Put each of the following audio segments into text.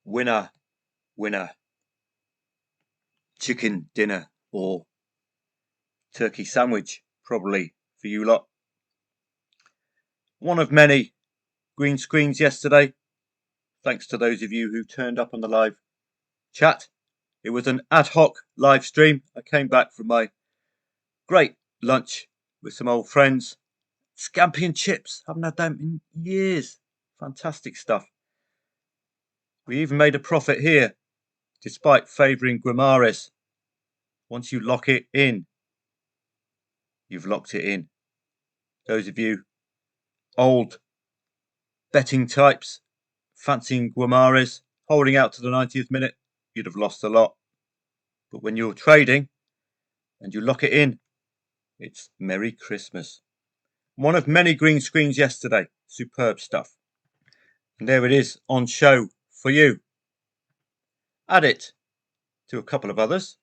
Winner, winner, chicken dinner or turkey sandwich, probably for you lot. One of many green screens yesterday, thanks to those of you who turned up on the live chat. It was an ad hoc live stream. I came back from my great lunch with some old friends. Scampi and chips, haven't had them in years. Fantastic stuff. We even made a profit here, despite favouring Guimarães. Once you lock it in, you've locked it in. Those of you old betting types fancying Guimarães, holding out to the 90th minute, you'd have lost a lot. But when you're trading and you lock it in, it's Merry Christmas. One of many green screens yesterday. Superb stuff. And there it is on show for you. Add it to a couple of others.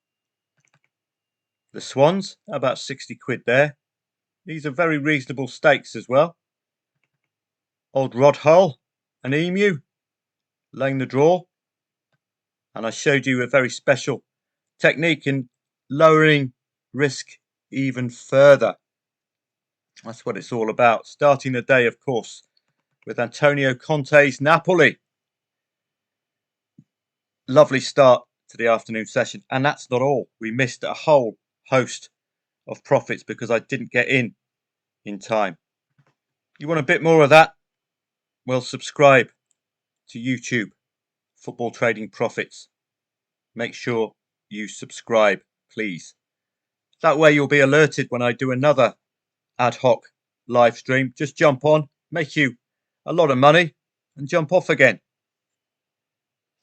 The Swans, about 60 quid there. These are very reasonable stakes as well. Old Rod Hull, an Emu, laying the draw. And I showed you a very special technique in lowering risk even further. That's what it's all about. Starting the day, of course, with Antonio Conte's Napoli. Lovely start to the afternoon session. And that's not all. We missed a whole host of profits because I didn't get in time. You want a bit more of that? Well, subscribe to YouTube Football Trading Profits. Make sure you subscribe, please. That way you'll be alerted when I do another ad hoc live stream. Just jump on, make you a lot of money and jump off again.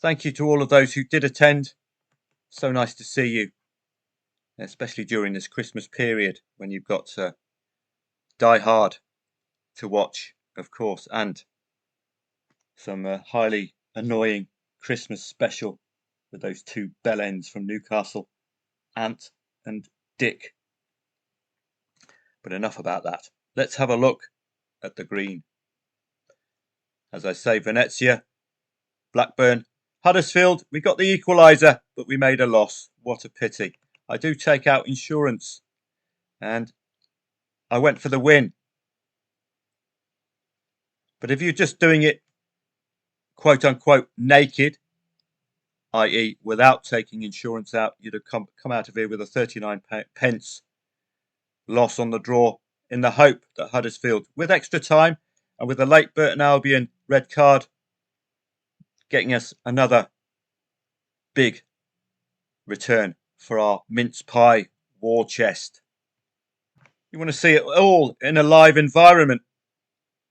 Thank you to all of those who did attend. So nice to see you, especially during this Christmas period when you've got Die Hard to watch, of course, and some highly annoying Christmas special with those two bellends from Newcastle, Ant and Dick. But enough about that. Let's have a look at the green. As I say, Venezia, Blackburn, Huddersfield, we got the equaliser, but we made a loss. What a pity. I do take out insurance, and I went for the win. But if you're just doing it, quote unquote, naked, i.e. without taking insurance out, you'd have come out of here with a 39 pence loss on the draw in the hope that Huddersfield, with extra time and with the late Burton Albion red card, getting us another big return for our mince pie war chest. You want to see it all in a live environment?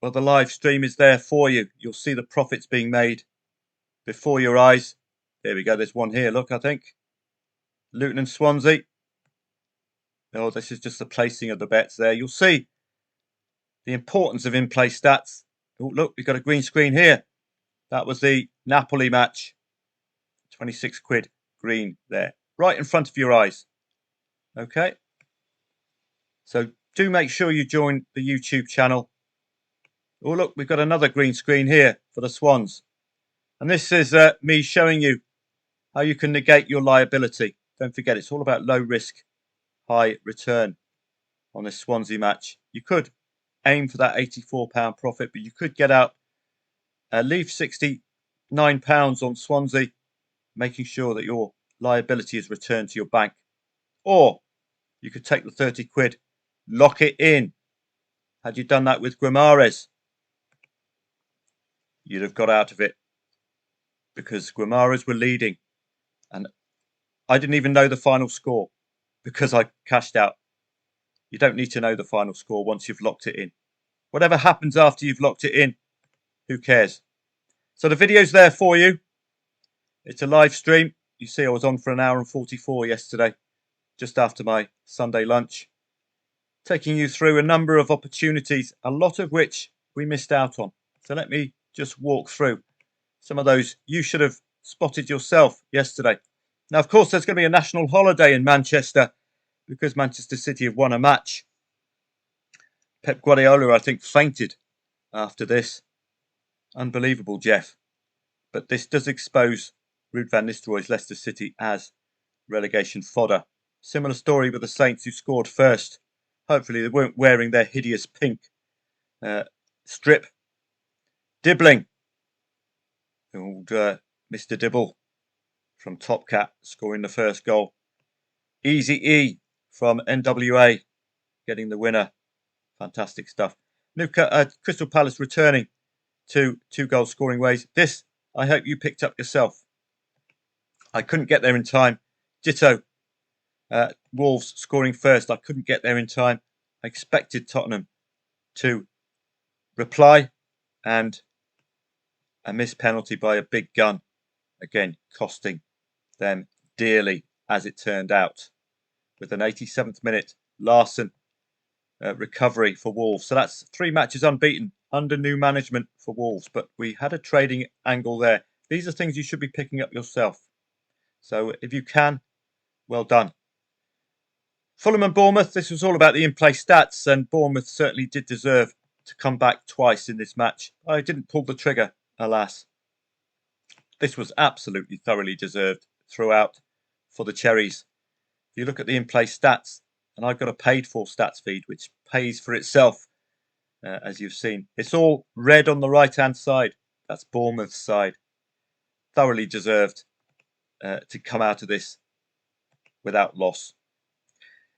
Well, the live stream is there for you. You'll see the profits being made before your eyes. There we go. There's one here. Look, I think. Luton and Swansea. Oh, this is just the placing of the bets there. You'll see the importance of in-play stats. Oh, look, we've got a green screen here. That was the Napoli match. 26 quid green there. Right in front of your eyes. Okay. So do make sure you join the YouTube channel. Oh, look, we've got another green screen here for the Swans. And this is me showing you how you can negate your liability. Don't forget, it's all about low risk, high return on this Swansea match. You could aim for that £84 profit, but you could get out, leave £69 on Swansea, making sure that your liability is returned to your bank. Or you could take the 30 quid, lock it in. Had you done that with Guimarães, you'd have got out of it because Guimarães were leading. And I didn't even know the final score because I cashed out. You don't need to know the final score once you've locked it in. Whatever happens after you've locked it in, who cares? So the video's there for you. It's a live stream. You see, I was on for 1 hour and 44 yesterday, just after my Sunday lunch, taking you through a number of opportunities, a lot of which we missed out on. So let me just walk through some of those you should have spotted yourself yesterday. Now, of course, there's going to be a national holiday in Manchester because Manchester City have won a match. Pep Guardiola, I think, fainted after this. Unbelievable, Jeff. but this does expose Ruud van Nistelrooy's Leicester City as relegation fodder. Similar story with the Saints, who scored first. Hopefully they weren't wearing their hideous pink strip. Dibbling, old Mr. Dibble from Top Cat scoring the first goal. Easy E from NWA getting the winner. Fantastic stuff. Crystal Palace returning to 2-goal scoring ways. This, I hope you picked up yourself. I couldn't get there in time. Ditto. Wolves scoring first. I couldn't get there in time. I expected Tottenham to reply, and a missed penalty by a big gun. Again, costing them dearly, as it turned out. With an 87th minute, Larson recovery for Wolves. So that's 3 matches unbeaten under new management for Wolves. But we had a trading angle there. These are things you should be picking up yourself. So if you can, well done. Fulham and Bournemouth, this was all about the in-play stats, and Bournemouth certainly did deserve to come back twice in this match. I didn't pull the trigger, alas. This was absolutely thoroughly deserved throughout for the Cherries. If you look at the in-play stats, and I've got a paid-for stats feed which pays for itself, as you've seen. It's all red on the right-hand side. That's Bournemouth's side. Thoroughly deserved to come out of this without loss.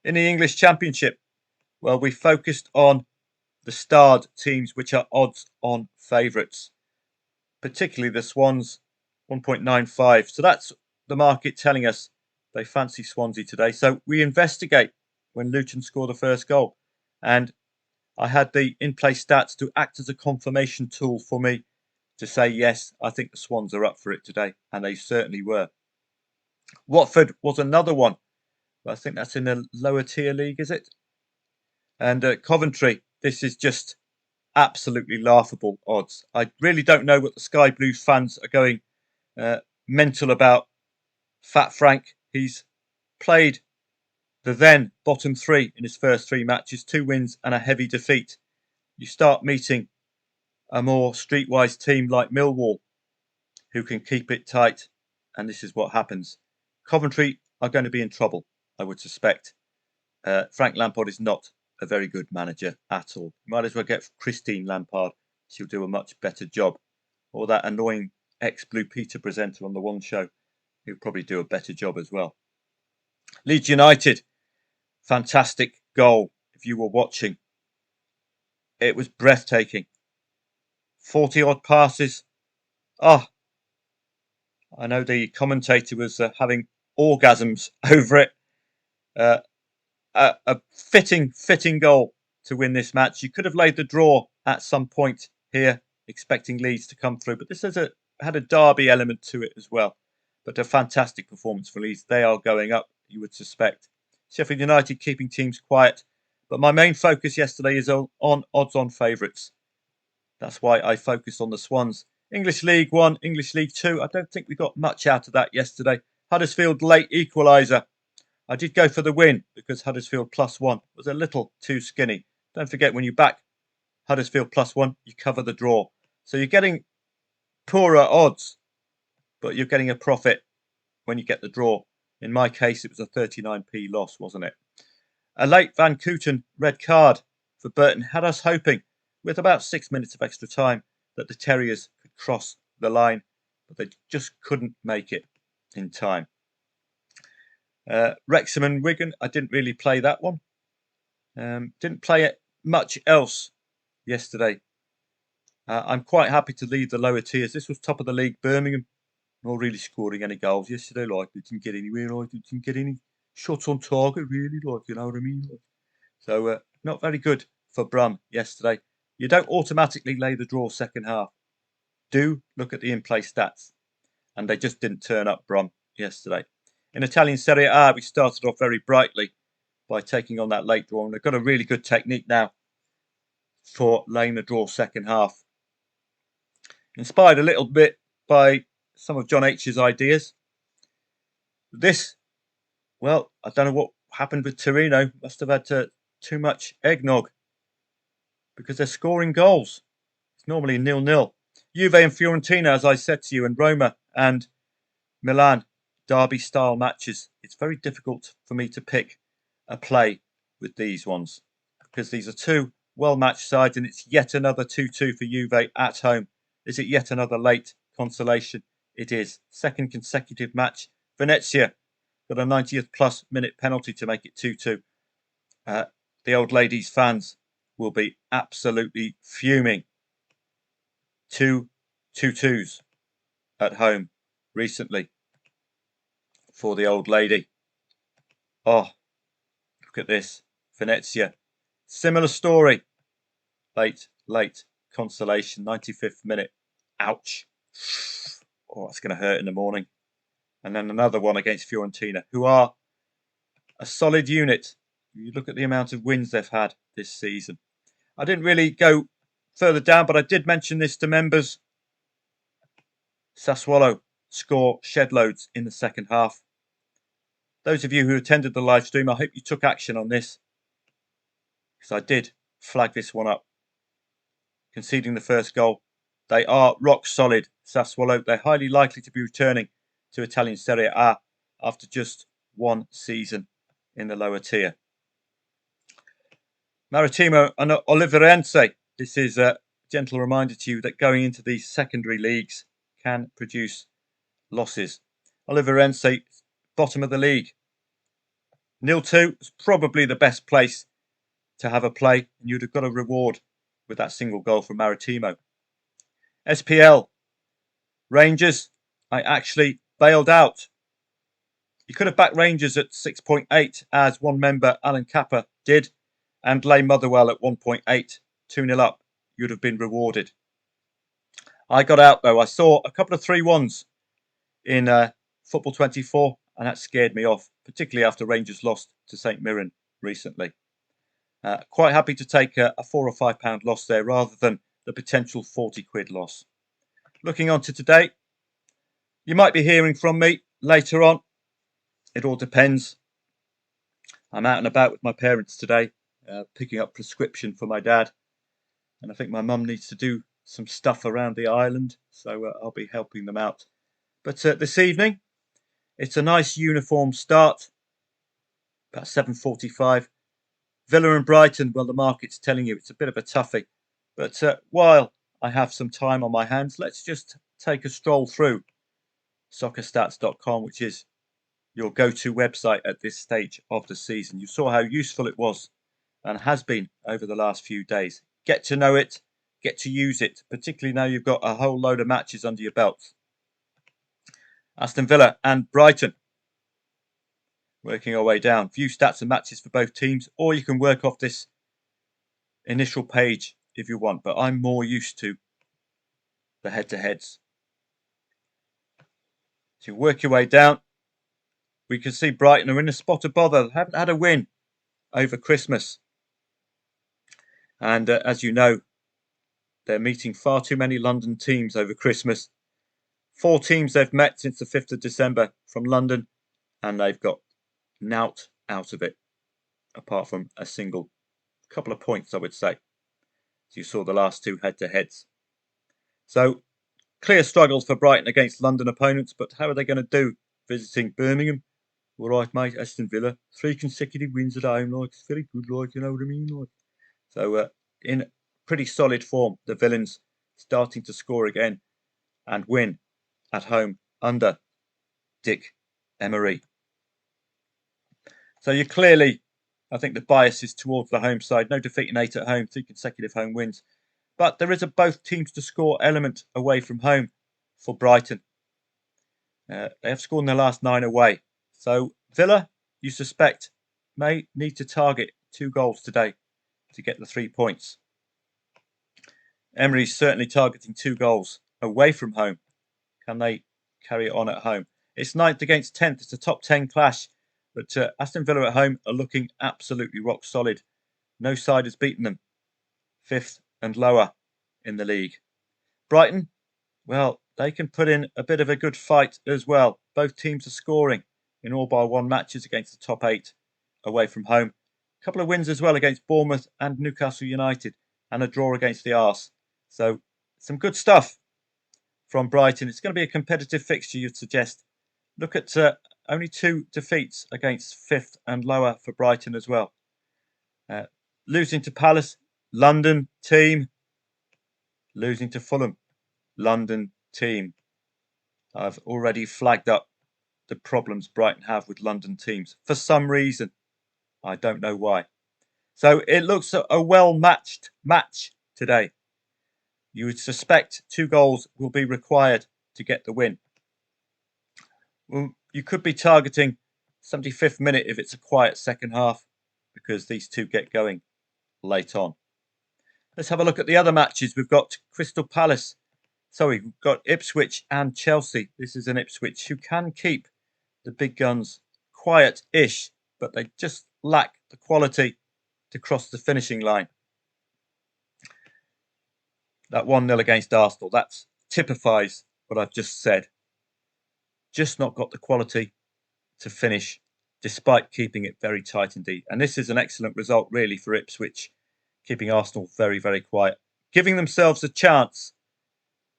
In the English Championship, well, we focused on the starred teams which are odds-on favourites, particularly the Swans, 1.95. So that's the market telling us they fancy Swansea today. So we investigate when Luton score the first goal. And I had the in-play stats to act as a confirmation tool for me to say, yes, I think the Swans are up for it today. And they certainly were. Watford was another one. I think that's in the lower tier league, is it? And Coventry, this is just absolutely laughable odds. I really don't know what the Sky Blues fans are going mental about. Fat Frank, he's played the then bottom 3 in his first 3 matches, 2 wins and a heavy defeat. You start meeting a more streetwise team like Millwall, who can keep it tight, and this is what happens. Coventry are going to be in trouble, I would suspect. Frank Lampard is not a very good manager at all. You might as well get Christine Lampard. She'll do a much better job. Or that annoying ex-Blue Peter presenter on the One Show. He'll probably do a better job as well. Leeds United, fantastic goal. If you were watching, it was breathtaking. 40-odd passes. I know the commentator was having orgasms over it. A fitting goal to win this match. You could have laid the draw at some point here, expecting Leeds to come through, but this had a derby element to it as well. But a fantastic performance for Leeds. They are going up, you would suspect. Sheffield United keeping teams quiet, but my main focus yesterday is on odds-on favourites. That's why I focused on the Swans. English League 1, English League 2. I don't think we got much out of that yesterday. Huddersfield late equaliser. I did go for the win because Huddersfield +1 was a little too skinny. Don't forget, when you back Huddersfield +1, you cover the draw. So you're getting poorer odds, but you're getting a profit when you get the draw. In my case, it was a 39p loss, wasn't it? A late Van Kooten red card for Burton had us hoping, with about 6 minutes of extra time, that the Terriers could cross the line, but they just couldn't make it in time. Wrexham and Wigan, I didn't really play that one. Didn't play it much else yesterday. I'm quite happy to leave the lower tiers. This was top of the league, Birmingham, not really scoring any goals yesterday. Like, they didn't get anywhere. Like, they didn't get any shots on target, really. Like, you know what I mean? Like, so not very good for Brum yesterday. You don't automatically lay the draw second half. Do look at the in-play stats, and they just didn't turn up, Brum, yesterday. In Italian Serie A, we started off very brightly by taking on that late draw, and they've got a really good technique now for laying the draw second half. Inspired a little bit by some of John H's ideas. This, well, I don't know what happened with Torino. Must have had too much eggnog because they're scoring goals. It's normally 0-0. Juve and Fiorentina, as I said to you, and Roma and Milan, derby-style matches. It's very difficult for me to pick a play with these ones because these are two well-matched sides, and it's yet another 2-2 for Juve at home. Is it yet another late consolation? It is. Second consecutive match. Venezia got a 90th plus minute penalty to make it 2-2. The old ladies' fans will be absolutely fuming. 2-2s at home recently for the old lady. Oh, look at this. Venezia. Similar story. Late consolation. 95th minute. Ouch. Oh, that's going to hurt in the morning. And then another one against Fiorentina, who are a solid unit. You look at the amount of wins they've had this season. I didn't really go further down, but I did mention this to members. Sassuolo score shed loads in the second half. Those of you who attended the live stream, I hope you took action on this, because I did flag this one up. Conceding the first goal. They are rock solid, Sassuolo. They're highly likely to be returning to Italian Serie A after just one season in the lower tier. Maritimo and Oliveirense. This is a gentle reminder to you that going into these secondary leagues can produce losses. Oliveirense, bottom of the league. 0-2 is probably the best place to have a play, and you'd have got a reward with that single goal from Maritimo. SPL. Rangers, I actually bailed out. You could have backed Rangers at 6.8, as one member, Alan Kappa, did, and Leigh Motherwell at 1.8, 2-0 up. You'd have been rewarded. I got out, though. I saw a couple of 3-1s in Football 24, and that scared me off, particularly after Rangers lost to St Mirren recently. Quite happy to take a £4 or £5 loss there rather than the potential 40 quid loss. Looking on to today, you might be hearing from me later on. It all depends. I'm out and about with my parents today, picking up prescription for my dad. And I think my mum needs to do some stuff around the island, so I'll be helping them out. But this evening, it's a nice uniform start, about 7:45. Villa and Brighton, well, the market's telling you it's a bit of a toughie. But while I have some time on my hands, let's just take a stroll through soccerstats.com, which is your go-to website at this stage of the season. You saw how useful it was and has been over the last few days. Get to know it, get to use it, particularly now you've got a whole load of matches under your belt. Aston Villa and Brighton. Working our way down. View stats and matches for both teams, or you can work off this initial page if you want, but I'm more used to the head-to-heads. So you work your way down. We can see Brighton are in a spot of bother. They haven't had a win over Christmas. And as you know, they're meeting far too many London teams over Christmas. 4 teams they've met since the 5th of December from London, and they've got nout out of it, apart from a single couple of points, I would say. So you saw the last 2 head-to-heads. So clear struggles for Brighton against London opponents, but how are they going to do visiting Birmingham? All right, mate, Aston Villa, 3 consecutive wins at home, like, it's very good, like, you know what I mean, like. So in pretty solid form, the Villains starting to score again and win at home under Dick Emery. So you clearly, I think the bias is towards the home side. No defeat in 8 at home, 3 consecutive home wins. But there is a both teams to score element away from home for Brighton. They have scored in their last 9 away. So Villa, you suspect, may need to target 2 goals today to get the 3 points. Emery's certainly targeting 2 goals away from home. Can they carry it on at home? It's 9th against 10th. It's a top 10 clash. But Aston Villa at home are looking absolutely rock solid. No side has beaten them. 5th and lower in the league. Brighton, well, they can put in a bit of a good fight as well. Both teams are scoring in all bar 1 matches against the top 8 away from home. A couple of wins as well against Bournemouth and Newcastle United, and a draw against the Arse. So some good stuff from Brighton. It's going to be a competitive fixture, you'd suggest. Look at only 2 defeats against 5th and lower for Brighton as well. Losing to Palace, London team. Losing to Fulham, London team. I've already flagged up the problems Brighton have with London teams for some reason. I don't know why. So it looks a well-matched match today. You would suspect 2 goals will be required to get the win. Well, you could be targeting 75th minute if it's a quiet second half, because these 2 get going late on. Let's have a look at the other matches. We've got Crystal Palace. We've got Ipswich and Chelsea. This is an Ipswich who can keep the big guns quiet-ish, but they just lack the quality to cross the finishing line. That 1-0 against Arsenal, that typifies what I've just said. Just not got the quality to finish, despite keeping it very tight indeed. And this is an excellent result, really, for Ipswich, keeping Arsenal very, very quiet, giving themselves a chance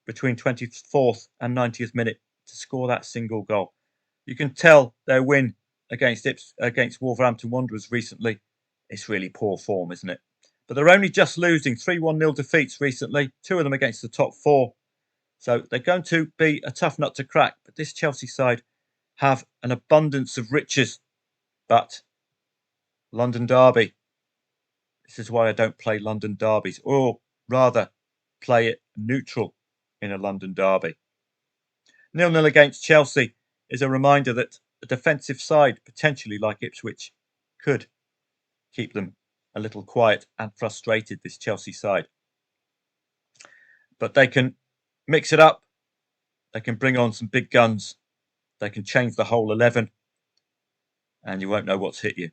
between 24th and 90th minute to score that single goal. You can tell their win against Wolverhampton Wanderers recently. It's really poor form, isn't it? But they're only just losing 3-1-0 defeats recently, 2 of them against the top 4. So they're going to be a tough nut to crack. But this Chelsea side have an abundance of riches. But London Derby, this is why I don't play London derbies, or rather play it neutral in a London derby. 0-0 against Chelsea is a reminder that a defensive side, potentially like Ipswich, could keep them a little quiet and frustrated, this Chelsea side. But they can mix it up. They can bring on some big guns. They can change the whole 11, and you won't know what's hit you.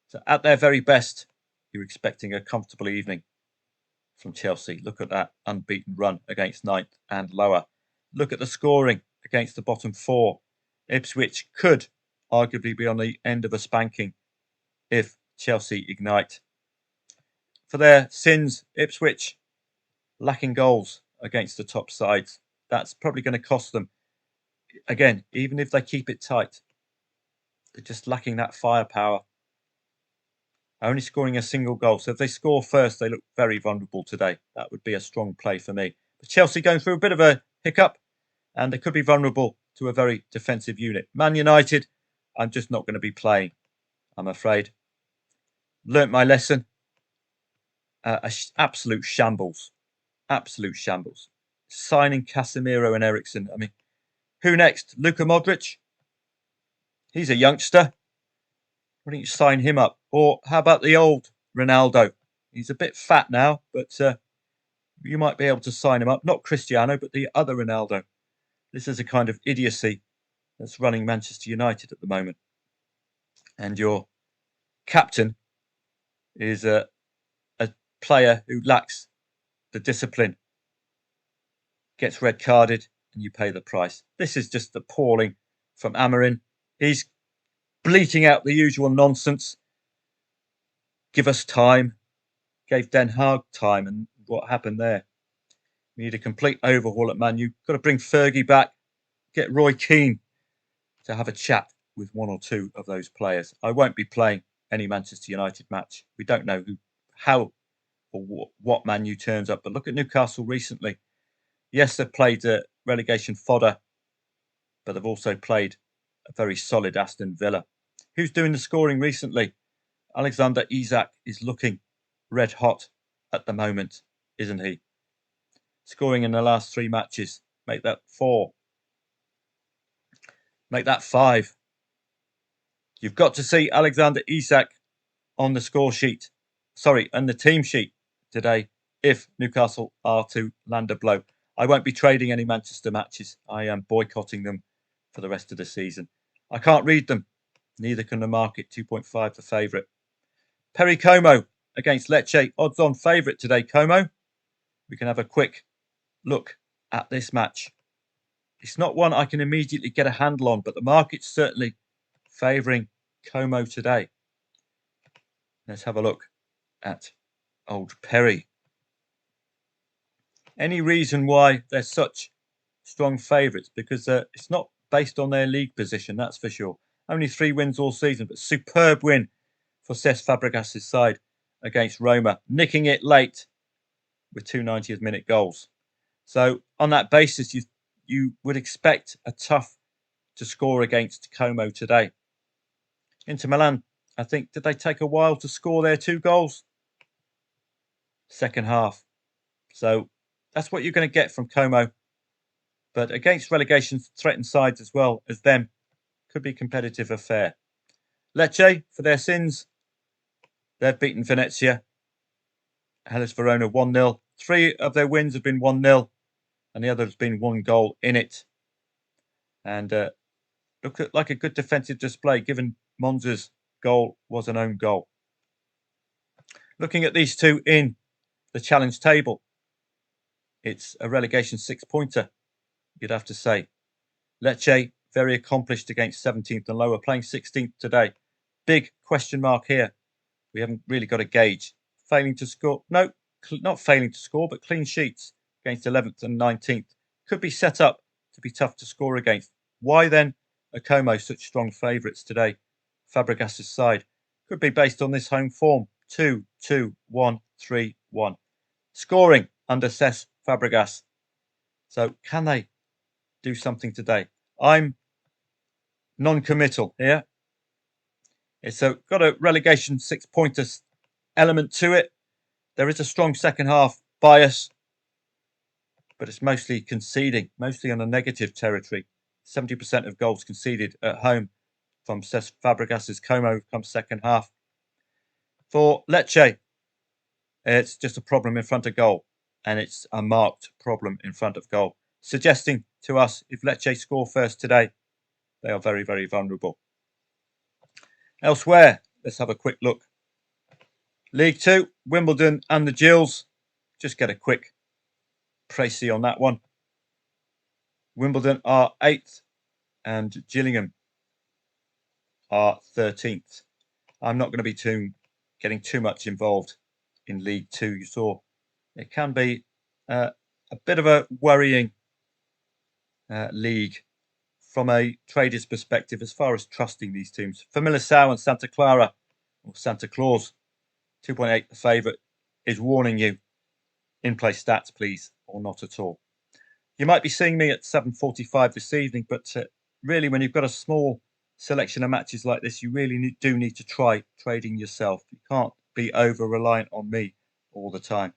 So at their very best, you're expecting a comfortable evening from Chelsea. Look at that unbeaten run against 9th and lower. Look at the scoring against the bottom 4. Ipswich could arguably be on the end of a spanking if Chelsea ignite. For their sins, Ipswich lacking goals against the top sides. That's probably going to cost them. Again, even if they keep it tight, they're just lacking that firepower. Only scoring a single goal. So if they score first, they look very vulnerable today. That would be a strong play for me. But Chelsea going through a bit of a hiccup, and they could be vulnerable to a very defensive unit. Man United, I'm just not going to be playing, I'm afraid. Learnt my lesson. Absolute shambles. Absolute shambles. Signing Casemiro and Eriksen. I mean, who next? Luka Modric? He's a youngster. Why don't you sign him up? Or how about the old Ronaldo? He's a bit fat now, but you might be able to sign him up. Not Cristiano, but the other Ronaldo. This is a kind of idiocy that's running Manchester United at the moment. And your captain is a player who lacks the discipline, gets red carded, and you pay the price. This is just appalling from Amorim. He's bleating out the usual nonsense. Give us time. Gave Den Haag time, and what happened there? We need a complete overhaul at Man U. Got to bring Fergie back. Get Roy Keane to have a chat with 1 or 2 of those players. I won't be playing any Manchester United match. We don't know how or what Man U turns up. But look at Newcastle recently. Yes, they've played relegation fodder, but they've also played a very solid Aston Villa. Who's doing the scoring recently? Alexander Isak is looking red hot at the moment, isn't he? Scoring in the last 3 matches. Make that 4. Make that 5. You've got to see Alexander Isak on the score sheet. On the team sheet today if Newcastle are to land a blow. I won't be trading any Manchester matches. I am boycotting them for the rest of the season. I can't read them. Neither can the market. 2.5 for favourite. Perry Como against Lecce. Odds on favourite today, Como. We can have a quick look at this match. It's not one I can immediately get a handle on, but the market's certainly favouring Como today. Let's have a look at old Perry. Any reason why there's such strong favourites because it's not based on their league position, that's for sure. Only 3 wins all season, but superb win for Cesc Fabregas' side against Roma, nicking it late with 2 90th minute goals. So on that basis, you would expect a tough to score against Como today. Inter Milan, I think, did they take a while to score their 2 goals? Second half. So that's what you're going to get from Como. But against relegation threatened sides as well as them, could be competitive affair. Lecce, for their sins, they've beaten Venezia. Hellas Verona 1-0. 3 of their wins have been 1-0, and the other has been 1 goal in it. And looked like a good defensive display, given Monza's goal was an own goal. Looking at these two in the challenge table, it's a relegation 6-pointer, you'd have to say. Lecce, very accomplished against 17th and lower, playing 16th today. Big question mark here. We haven't really got a gauge. Failing to score. No, not failing to score, but clean sheets against 11th and 19th. Could be set up to be tough to score against. Why then are Como such strong favourites today? Fabregas' side could be based on this home form. 2-2-1-3-1. Scoring under Cesc Fabregas. So can they do something today? I'm non-committal here. It's got a relegation 6-pointer element to it. There is a strong second half bias, but it's mostly conceding, mostly on a negative territory. 70% of goals conceded at home from Cesc Fabregas' Como come second half. For Lecce, it's just a problem in front of goal, and it's a marked problem in front of goal, suggesting to us if Lecce score first today, they are very, very vulnerable. Elsewhere, let's have a quick look. League Two, Wimbledon and the Gills. Just get a quick précis on that one. Wimbledon are 8th and Gillingham are 13th. I'm not going to be getting too much involved in League Two. You saw it can be a bit of a worrying league from a trader's perspective as far as trusting these teams. Famalicão and Santa Clara, or Santa Claus, 2.8 the favourite, is warning you, in-play stats please, or not at all. You might be seeing me at 7:45 this evening, but really when you've got a small selection of matches like this, you really do need to try trading yourself. You can't be over-reliant on me all the time.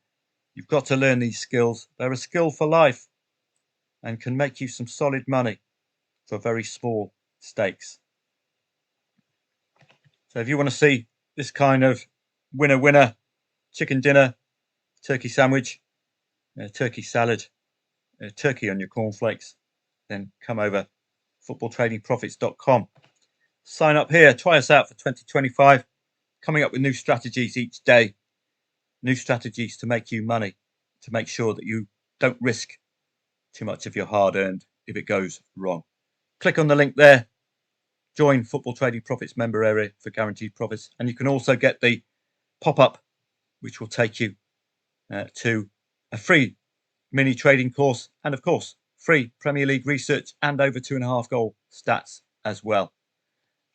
You've got to learn these skills. They're a skill for life and can make you some solid money for very small stakes. So if you want to see this kind of winner, chicken dinner, turkey sandwich, turkey salad, turkey on your cornflakes, then come over footballtradingprofits.com. Sign up here, try us out for 2025, coming up with new strategies each day, new strategies to make you money, to make sure that you don't risk too much of your hard-earned if it goes wrong. Click on the link there, join Football Trading Profits member area for guaranteed profits, and you can also get the pop-up which will take you to a free mini trading course and of course free Premier League research and over 2.5 goal stats as well.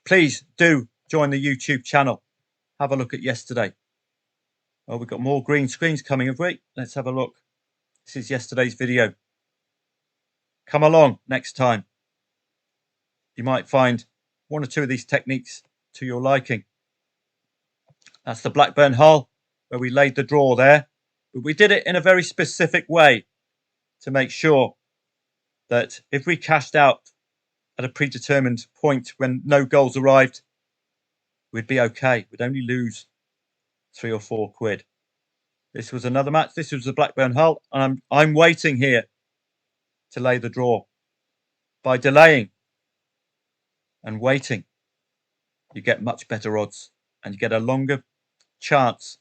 Please do join the YouTube channel. Have a look at yesterday. Oh, we've got more green screens coming, have we? Let's have a look. This is yesterday's video. Come along next time. You might find 1 or 2 of these techniques to your liking. That's the Blackburn Hull, where we laid the draw there. But we did it in a very specific way to make sure that if we cashed out at a predetermined point when no goals arrived, we'd be okay. We'd only lose 3 or 4 quid. This was another match. This was the Blackburn Hull. And I'm waiting here to lay the draw. By delaying and waiting, you get much better odds and you get a longer chance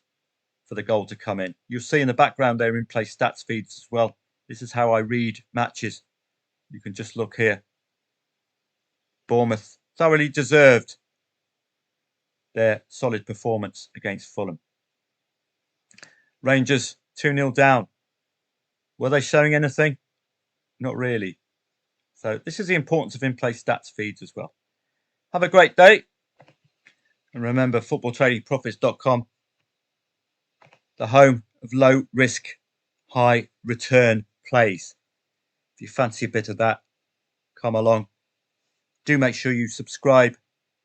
for the goal to come in. You'll see in the background there in-play stats feeds as well. This is how I read matches. You can just look here. Bournemouth thoroughly deserved their solid performance against Fulham. Rangers 2-0 down. Were they showing anything? Not really. So this is the importance of in-play stats feeds as well. Have a great day. And remember, footballtradingprofits.com, the home of low risk, high return plays. If you fancy a bit of that, come along. Do make sure you subscribe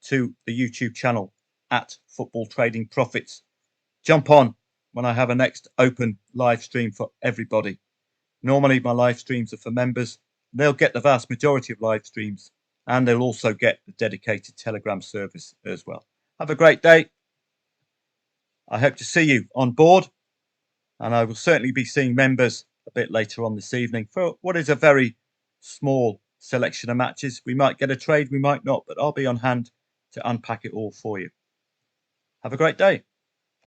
to the YouTube channel at Football Trading Profits. Jump on when I have a next open live stream for everybody. Normally my live streams are for members. They'll get the vast majority of live streams, and they'll also get the dedicated Telegram service as well. Have a great day. I hope to see you on board, and I will certainly be seeing members a bit later on this evening for what is a very small selection of matches. We might get a trade, we might not, but I'll be on hand to unpack it all for you. Have a great day.